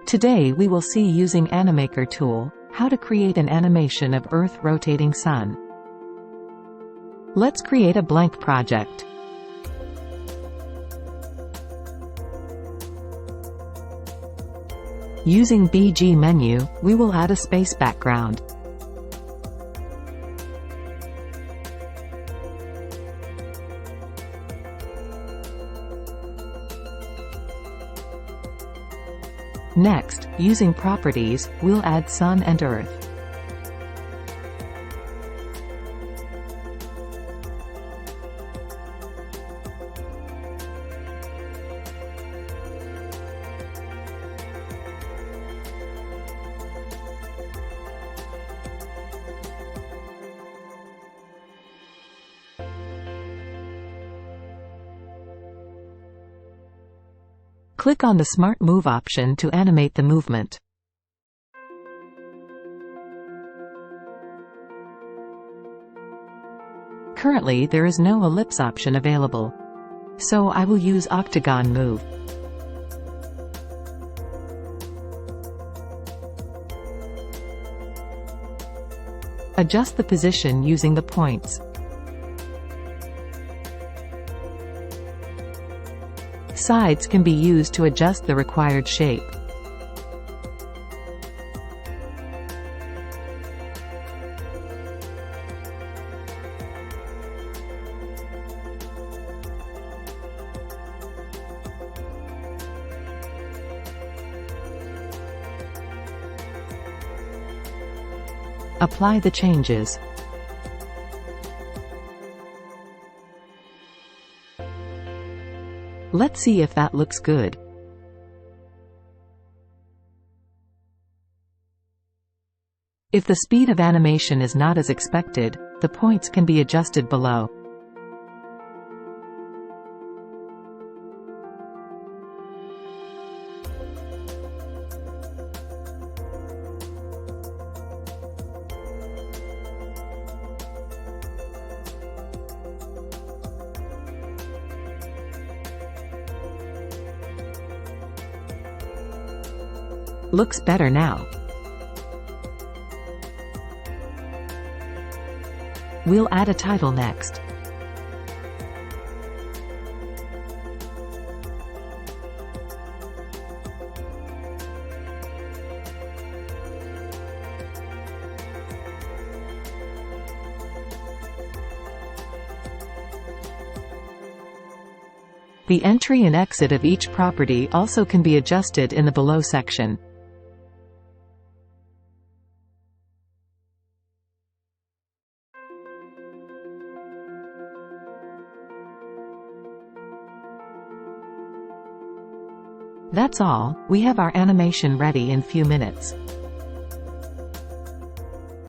Today we will see, using Animaker tool, how to create an animation of Earth rotating Sun. Let's create a blank project. Using BG menu, we will add a space background. Next, using properties, we'll add Sun and Earth. Click on the Smart Move option to animate the movement. Currently there is no ellipse option available, so I will use Octagon Move. Adjust the position using the points. Sides can be used to adjust the required shape. Apply the changes. Let's see if that looks good. If the speed of animation is not as expected, the points can be adjusted below. Looks better now. We'll add a title next. The entry and exit of each property also can be adjusted in the below section. That's all. We have our animation ready in few minutes.